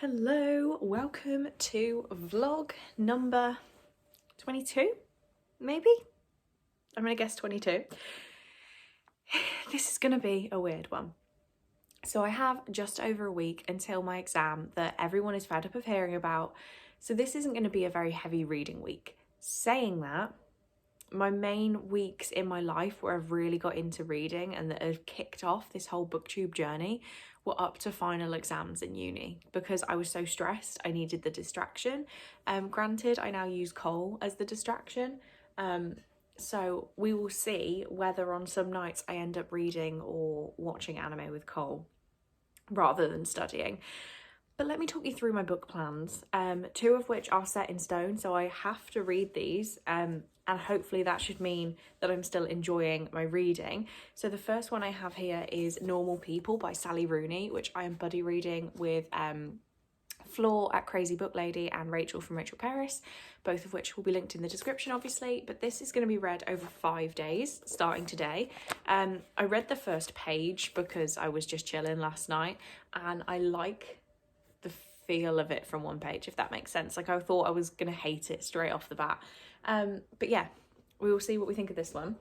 Hello, welcome to vlog number 22, maybe? I'm gonna guess 22. This is gonna be a weird one. So I have just over a week until my exam that everyone is fed up of hearing about. So this isn't gonna be a very heavy reading week. Saying that, my main weeks in my life where I've really got into reading and that have kicked off this whole booktube journey were up to final exams in uni because I was so stressed. I needed the distraction. Granted, I now use Cole as the distraction. So we will see whether on some nights I end up reading or watching anime with Cole rather than studying. But let me talk you through my book plans, two of which are set in stone, so I have to read these, and hopefully that should mean that I'm still enjoying my reading. So the first one I have here is Normal People by Sally Rooney, which I am buddy reading with Floor at Crazy Book Lady and Rachel from Rachel Paris, both of which will be linked in the description obviously, but this is going to be read over 5 days starting today. I read the first page because I was just chilling last night and I like the feel of it from one page, if that makes sense. Like I thought I was gonna hate it straight off the bat, but yeah, we will see what we think of this one.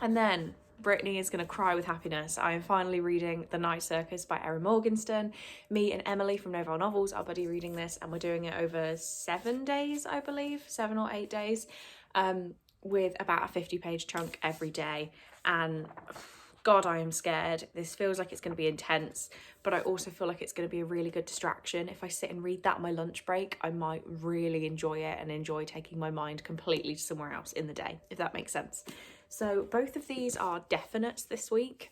And then Brittany is gonna cry with happiness. I am finally reading The Night Circus by Erin Morgenstern. Me and Emily from Novell Novels are buddy reading this, and we're doing it over 7 days, I believe, 7 or 8 days, with about a 50-page chunk every day. And God, I am scared. This feels like it's going to be intense, but I also feel like it's going to be a really good distraction. If I sit and read that on my lunch break, I might really enjoy it and enjoy taking my mind completely to somewhere else in the day, if that makes sense. So both of these are definites this week.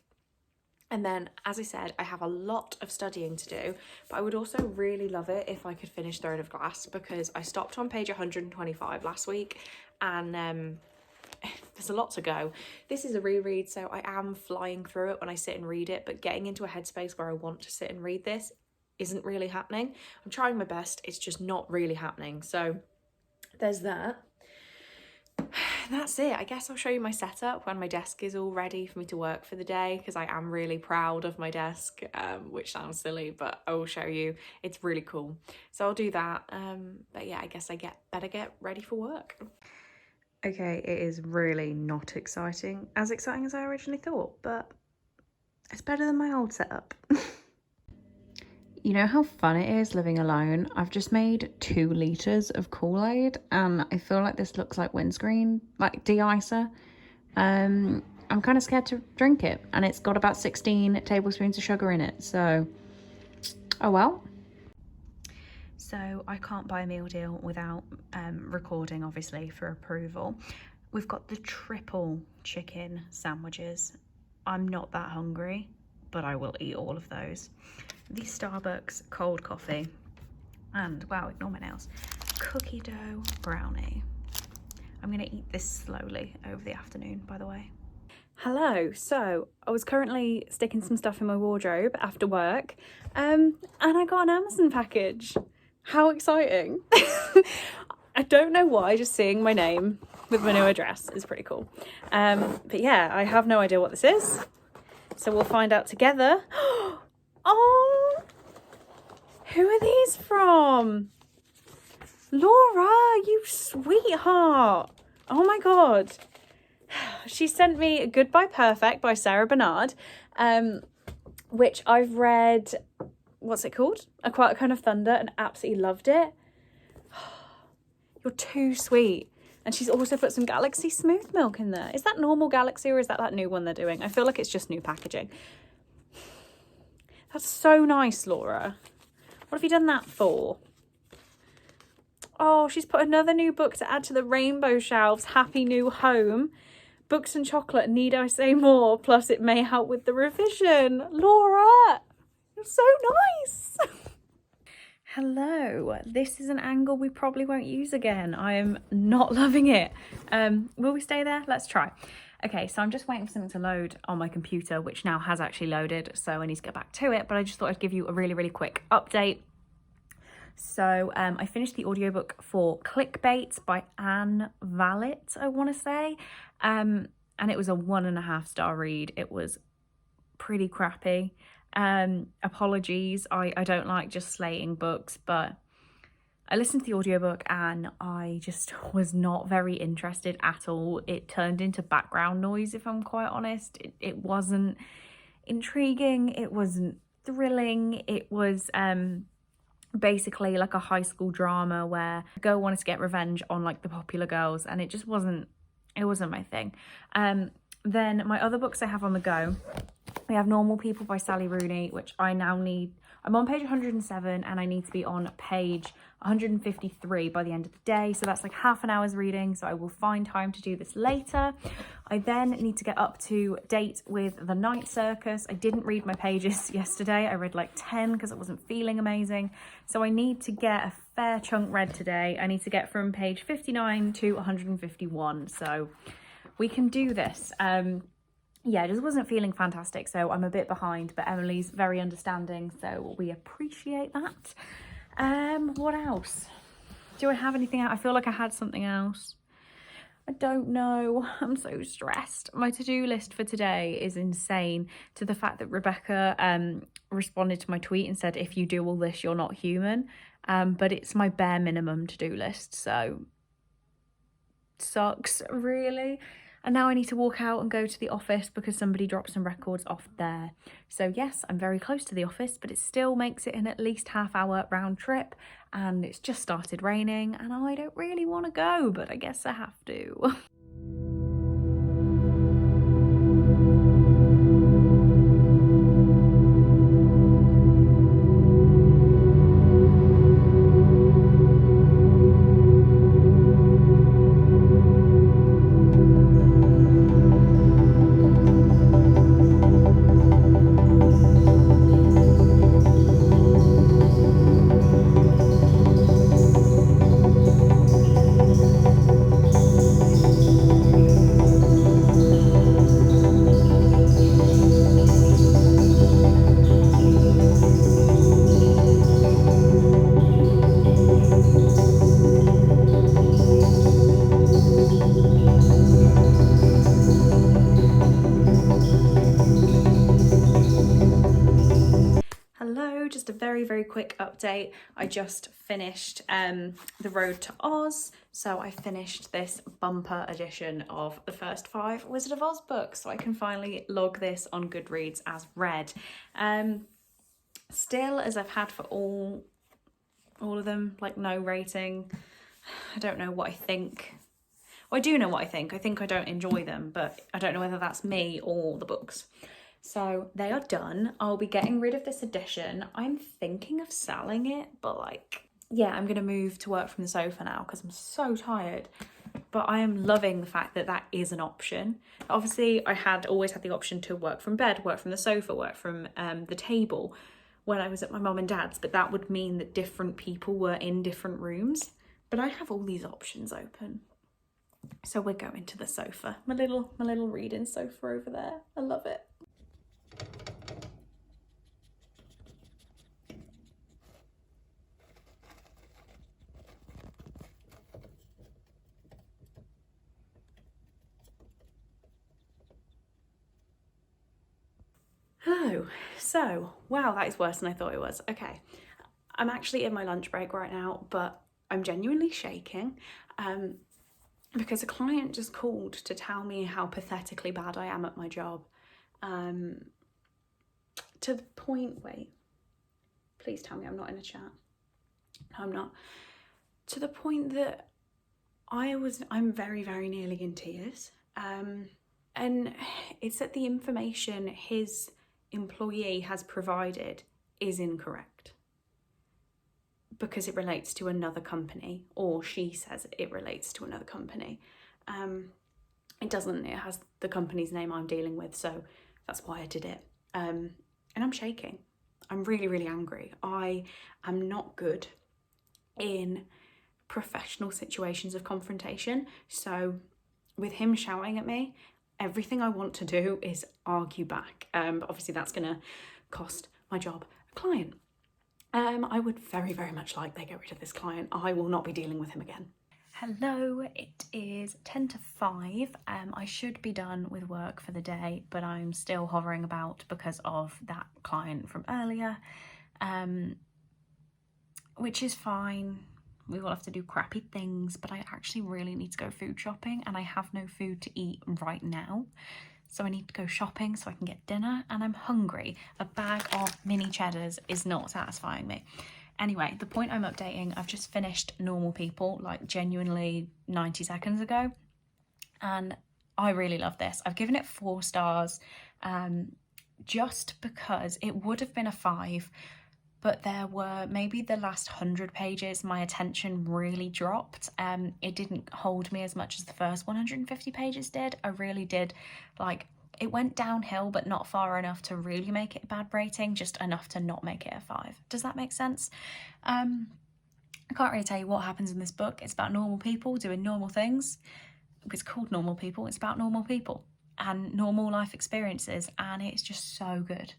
And then, as I said, I have a lot of studying to do, but I would also really love it if I could finish Throne of Glass because I stopped on page 125 last week and there's a lot to go. This is a reread, so I am flying through it when I sit and read it, but getting into a headspace where I want to sit and read this isn't really happening. I'm trying my best, it's just not really happening. So there's that. That's it. I guess I'll show you my setup when my desk is all ready for me to work for the day, because I am really proud of my desk, which sounds silly, but I will show you. It's really cool. So I'll do that. But yeah, I guess I better get ready for work. Okay, it is really not exciting as I originally thought, but it's better than my old setup. You know how fun it is living alone? I've just made 2 litres of Kool-Aid and I feel like this looks like windscreen, like de-icer. I'm kind of scared to drink it and it's got about 16 tablespoons of sugar in it, so oh well. So I can't buy a meal deal without recording, obviously, for approval. We've got the triple chicken sandwiches. I'm not that hungry, but I will eat all of those. The Starbucks cold coffee. And, wow, ignore my nails, cookie dough brownie. I'm gonna eat this slowly over the afternoon, by the way. Hello, so I was currently sticking some stuff in my wardrobe after work, and I got an Amazon package. How exciting. I don't know why, just seeing my name with my new address is pretty cool. But yeah, I have no idea what this is, so we'll find out together. Oh, who are these from? Laura, you sweetheart. Oh my God. She sent me Goodbye Perfect by Sarah Bernard, which I've read, what's it called? A Quiet Kind of Thunder, and absolutely loved it. You're too sweet. And she's also put some Galaxy Smooth Milk in there. Is that normal Galaxy or is that new one they're doing? I feel like it's just new packaging. That's so nice, Laura. What have you done that for? Oh, she's put another new book to add to the rainbow shelves. Happy New Home. Books and chocolate, need I say more? Plus it may help with the revision. Laura, you're so nice. Hello, this is an angle we probably won't use again. I am not loving it. Will we stay there? Let's try. Okay, so I'm just waiting for something to load on my computer, which now has actually loaded, so I need to get back to it, but I just thought I'd give you a really, really quick update. So I finished the audiobook for Clickbait by Anne Vallet, I want to say, and it was a 1.5 star read. It was pretty crappy. Apologies, I don't like just slating books, but I listened to the audiobook and I just was not very interested at all. It turned into background noise, if I'm quite honest. It wasn't intriguing, it wasn't thrilling, it was basically like a high school drama where a girl wanted to get revenge on like the popular girls, and it wasn't my thing. Then my other books I have on the go, we have Normal People by Sally Rooney, which I'm on page 107 and I need to be on page 153 by the end of the day. So that's like half an hour's reading. So I will find time to do this later. I then need to get up to date with The Night Circus. I didn't read my pages yesterday. I read like 10 because I wasn't feeling amazing. So I need to get a fair chunk read today. I need to get from page 59 to 151. So we can do this. Yeah, I just wasn't feeling fantastic, so I'm a bit behind, but Emily's very understanding, so we appreciate that. What else? Do I have anything else? I feel like I had something else. I don't know. I'm so stressed. My to-do list for today is insane, to the fact that Rebecca responded to my tweet and said, if you do all this, you're not human. But it's my bare minimum to-do list, so sucks, really. And now I need to walk out and go to the office because somebody dropped some records off there. So yes, I'm very close to the office, but it still makes it an at least half-hour round trip, and it's just started raining and I don't really want to go, but I guess I have to. Just a very quick update. I just finished The Road to Oz, so I finished this bumper edition of the first 5 Wizard of Oz books, so I can finally log this on Goodreads as read. Still, as I've had for all of them, like no rating. I don't know what I think. Well, I do know what I think. I think I don't enjoy them, but I don't know whether that's me or the books. So they are done. I'll be getting rid of this edition. I'm thinking of selling it, but like, yeah, I'm going to move to work from the sofa now because I'm so tired. But I am loving the fact that that is an option. Obviously, I had always had the option to work from bed, work from the sofa, work from the table when I was at my mum and dad's, but that would mean that different people were in different rooms. But I have all these options open. So we're going to the sofa. My little reading sofa over there. I love it. Hello. So, wow, that is worse than I thought it was. Okay. I'm actually in my lunch break right now, but I'm genuinely shaking because a client just called to tell me how pathetically bad I am at my job. To the point, wait, please tell me I'm not in a chat. No, I'm not. To the point that I'm very nearly in tears. And it's that the information his employee has provided is incorrect because it relates to another company, or she says it relates to another company. It doesn't, it has the company's name I'm dealing with, so that's why I did it. And I'm shaking. I'm really angry. I am not good in professional situations of confrontation, so with him shouting at me, everything I want to do is argue back. But obviously that's gonna cost my job a client. I would very much like they get rid of this client. I will not be dealing with him again. Hello, it is 10 to 5. I should be done with work for the day, but I'm still hovering about because of that client from earlier, which is fine. We will have to do crappy things, but I actually really need to go food shopping and I have no food to eat right now. So I need to go shopping so I can get dinner and I'm hungry. A bag of mini cheddars is not satisfying me. Anyway, the point I'm updating, I've just finished Normal People, like genuinely 90 seconds ago. And I really love this. I've given it 4 stars just because it would have been a 5, but there were maybe the last 100 pages, my attention really dropped. It didn't hold me as much as the first 150 pages did. I really did, like, it went downhill, but not far enough to really make it a bad rating, just enough to not make it a 5. Does that make sense? I can't really tell you what happens in this book. It's about normal people doing normal things. It's called Normal People. It's about normal people and normal life experiences, and it's just so good.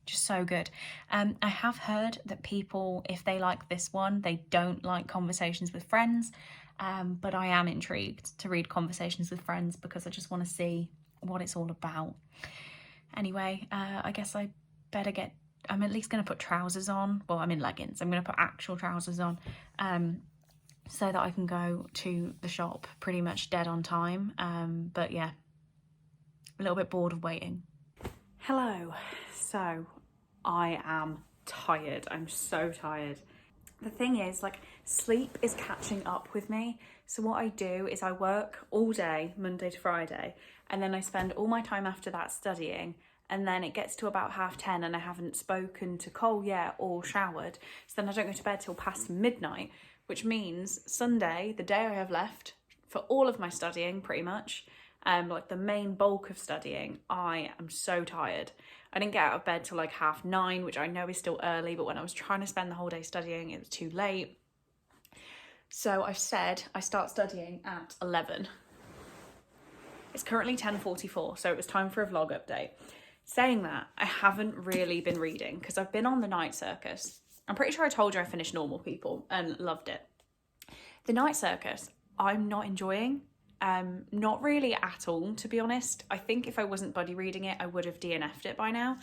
Just so good. I have heard that people, if they like this one, they don't like Conversations with Friends, but I am intrigued to read Conversations with Friends because I just want to see what it's all about. Anyway, I guess I better I'm at least going to put trousers on. Well, I'm in leggings. I'm going to put actual trousers on so that I can go to the shop pretty much dead on time. But yeah, a little bit bored of waiting. Hello. So, I am tired. I'm so tired. The thing is, like, sleep is catching up with me. So what I do is I work all day, Monday to Friday, and then I spend all my time after that studying, and then it gets to about 10:30 and I haven't spoken to Cole yet or showered. So then I don't go to bed till past midnight, which means Sunday, the day I have left for all of my studying pretty much, like the main bulk of studying, I am so tired. I didn't get out of bed till like 9:30, which I know is still early, but when I was trying to spend the whole day studying, it was too late. So I've said I start studying at 11. It's currently 10:44, so it was time for a vlog update. Saying that, I haven't really been reading because I've been on the night circus. I'm pretty sure I told you I finished Normal People and loved it. The night circus, I'm not enjoying. Not really at all, to be honest. I think if I wasn't buddy reading it, I would have DNF'd it by now.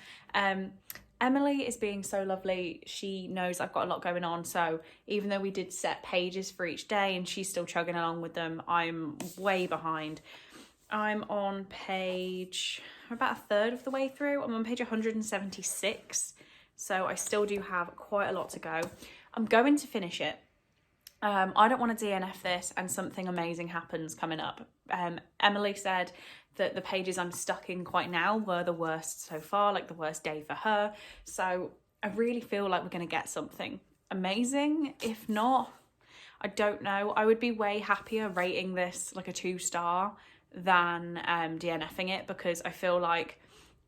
Emily is being so lovely. She knows I've got a lot going on, so even though we did set pages for each day and she's still chugging along with them, I'm way behind. I'm on page, about a third of the way through. I'm on page 176, so I still do have quite a lot to go. I'm going to finish it. I don't want to DNF this and something amazing happens coming up. Emily said that the pages I'm stuck in quite now were the worst so far, like the worst day for her. So I really feel like we're going to get something amazing. If not, I don't know. I would be way happier rating this like a 2-star than DNFing it, because I feel like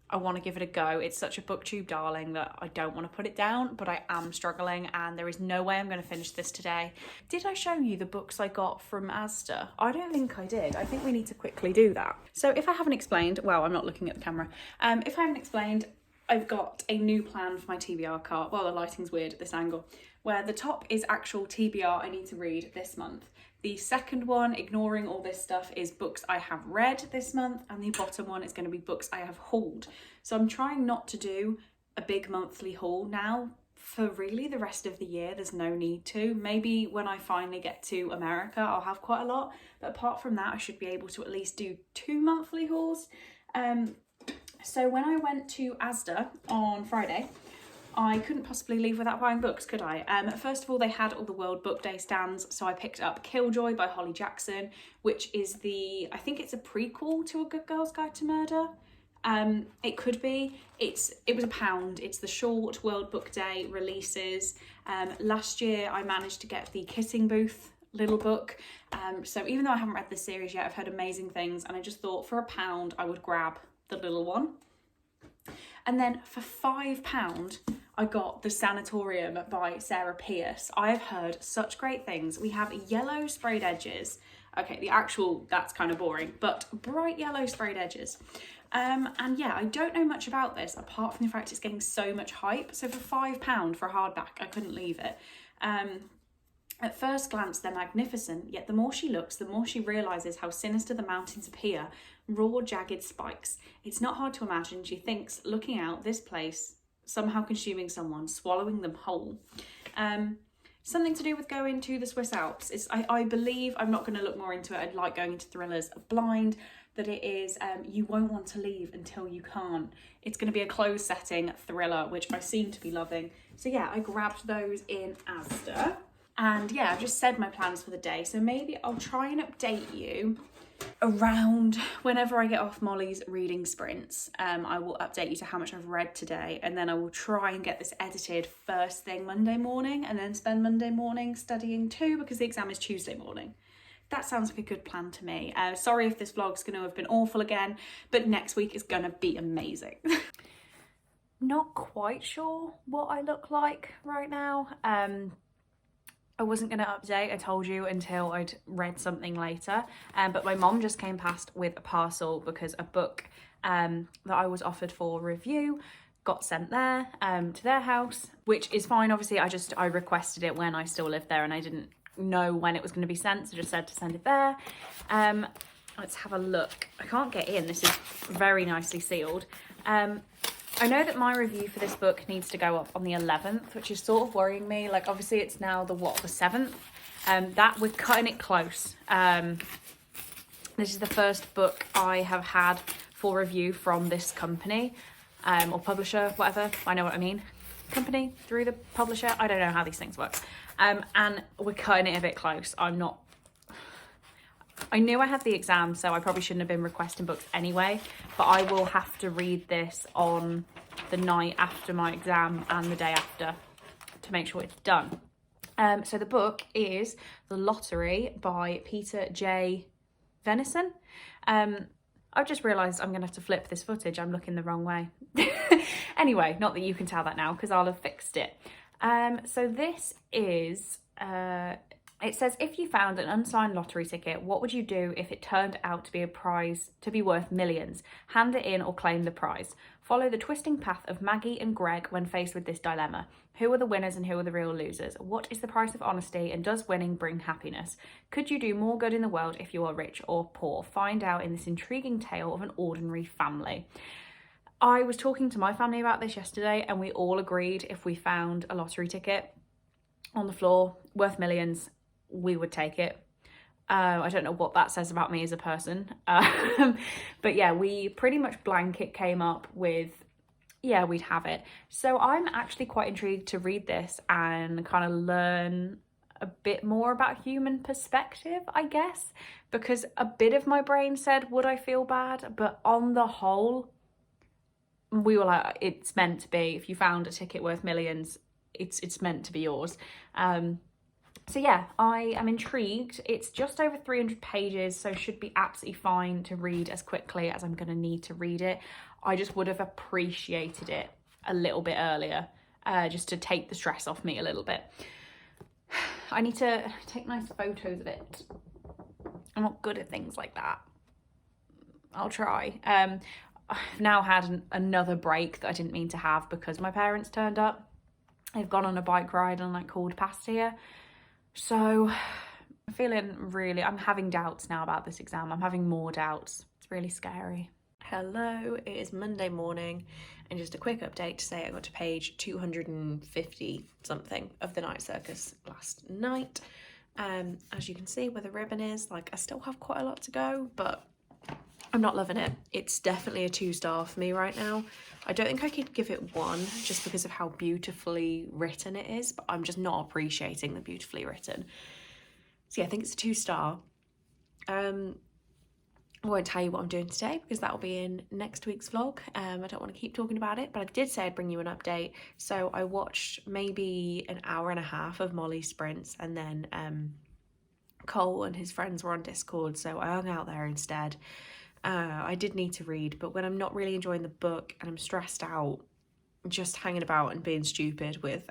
I want to give it a go. It's such a booktube darling that I don't want to put it down, but I am struggling and there is no way I'm going to finish this today. Did I show you the books I got from Asda? I don't think I did. I think we need to quickly do that. So if I haven't explained, well, I'm not looking at the camera. If I haven't explained, I've got a new plan for my TBR cart. Well, the lighting's weird at this angle, where the top is actual TBR I need to read this month. The second one, ignoring all this stuff, is books I have read this month, and the bottom one is going to be books I have hauled. So I'm trying not to do a big monthly haul now for really the rest of the year. There's no need to. Maybe when I finally get to America, I'll have quite a lot. But apart from that, I should be able to at least do 2 monthly hauls. So when I went to Asda on Friday, I couldn't possibly leave without buying books, could I? First of all, they had all the World Book Day stands, so I picked up Killjoy by Holly Jackson, which is I think it's a prequel to A Good Girl's Guide to Murder. It could be. It was £1. It's the short World Book Day releases. Last year, I managed to get the Kissing Booth little book. So even though I haven't read this series yet, I've heard amazing things, and I just thought for £1, I would grab the little one. And then for £5, I got The Sanatorium by Sarah Pierce. I have heard such great things. We have yellow sprayed edges. Okay, that's kind of boring, but bright yellow sprayed edges. And yeah, I don't know much about this apart from the fact it's getting so much hype. So for £5 for a hardback, I couldn't leave it. At first glance, they're magnificent, yet the more she looks, the more she realises how sinister the mountains appear, raw, jagged spikes. It's not hard to imagine, she thinks, looking out, this place somehow consuming someone, swallowing them whole. Something to do with going to the Swiss Alps. I believe, I'm not going to look more into it, I'd like going into thrillers blind, that it is, you won't want to leave until you can't. It's going to be a closed setting thriller, which I seem to be loving. So yeah, I grabbed those in Asda. And yeah, I've just said my plans for the day. So maybe I'll try and update you around whenever I get off Molly's reading sprints. I will update you to how much I've read today, and then I will try and get this edited first thing Monday morning, and then spend Monday morning studying too, because the exam is Tuesday morning. That sounds like a good plan to me. Sorry if this vlog's going to have been awful again, but next week is going to be amazing. Not quite sure what I look like right now. I wasn't going to update, I told you, until I'd read something later. But my mom just came past with a parcel because a book that I was offered for review got sent there to their house, which is fine. Obviously, I requested it when I still lived there and I didn't know when it was going to be sent, so just said to send it there. Let's have a look. I can't get in. This is very nicely sealed. I know that my review for this book needs to go up on the 11th, which is sort of worrying me. Like, obviously it's now the 7th. That we're cutting it close. This is the first book I have had for review from this company, or publisher, whatever. I know what I mean. Company through the publisher. I don't know how these things work. And we're cutting it a bit close. I knew I had the exam, so I probably shouldn't have been requesting books anyway, but I will have to read this on the night after my exam and the day after to make sure it's done. So the book is The Lottery by Peter J. Venison. I've just realised I'm going to have to flip this footage. I'm looking the wrong way. Anyway, not that you can tell that now because I'll have fixed it. So this is... It says, if you found an unsigned lottery ticket, what would you do if it turned out to be a prize to be worth millions? Hand it in or claim the prize. Follow the twisting path of Maggie and Greg when faced with this dilemma. Who are the winners and who are the real losers? What is the price of honesty, and does winning bring happiness? Could you do more good in the world if you are rich or poor? Find out in this intriguing tale of an ordinary family. I was talking to my family about this yesterday, and we all agreed if we found a lottery ticket on the floor worth millions, we would take it. I don't know what that says about me as a person. But yeah, we pretty much blanket came up with, yeah, we'd have it. So I'm actually quite intrigued to read this and kind of learn a bit more about human perspective, I guess, because a bit of my brain said, would I feel bad? But on the whole, we were like, it's meant to be. If you found a ticket worth millions, it's meant to be yours. So yeah, I am intrigued. It's just over 300 pages, so should be absolutely fine to read as quickly as I'm going to need to read it. I just would have appreciated it a little bit earlier, just to take the stress off me a little bit. I need to take nice photos of it. I'm not good at things like that. I'll try. I've now had another break that I didn't mean to have because my parents turned up. They've gone on a bike ride and like called past here. So I'm feeling really, I'm having doubts now about this exam. I'm having more doubts. It's really scary. Hello, it is Monday morning, and just a quick update to say I got to page 250 something of The Night Circus last night. As you can see where the ribbon is, like I still have quite a lot to go, but I'm not loving it. It's definitely a 2-star for me right now. I don't think I could give it 1 just because of how beautifully written it is, but I'm just not appreciating the beautifully written. So yeah, I think it's a 2-star. I won't tell you what I'm doing today because that will be in next week's vlog. I don't want to keep talking about it, but I did say I'd bring you an update. So I watched maybe an hour and a half of Molly's sprints, and then Cole and his friends were on Discord, so I hung out there instead. I did need to read, but when I'm not really enjoying the book and I'm stressed out, just hanging about and being stupid with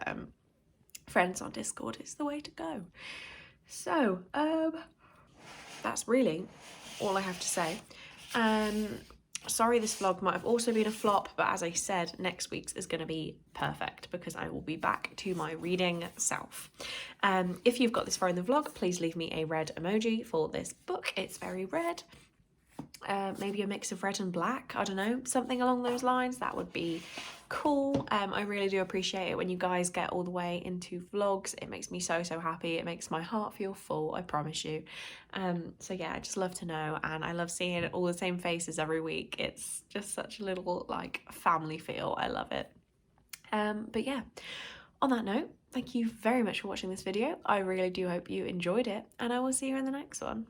friends on Discord is the way to go. So that's really all I have to say. Sorry this vlog might have also been a flop, but as I said, next week's is going to be perfect because I will be back to my reading self. If you've got this far in the vlog, please leave me a red emoji for this book. It's very red. Maybe a mix of red and black, I don't know, something along those lines. That would be cool. I really do appreciate it when you guys get all the way into vlogs. It makes me so happy. It makes my heart feel full, I promise you. So yeah, I just love to know, and I love seeing all the same faces every week. It's just such a little like family feel. I love it. But yeah, on that note, thank you very much for watching this video. I really do hope you enjoyed it, and I will see you in the next one.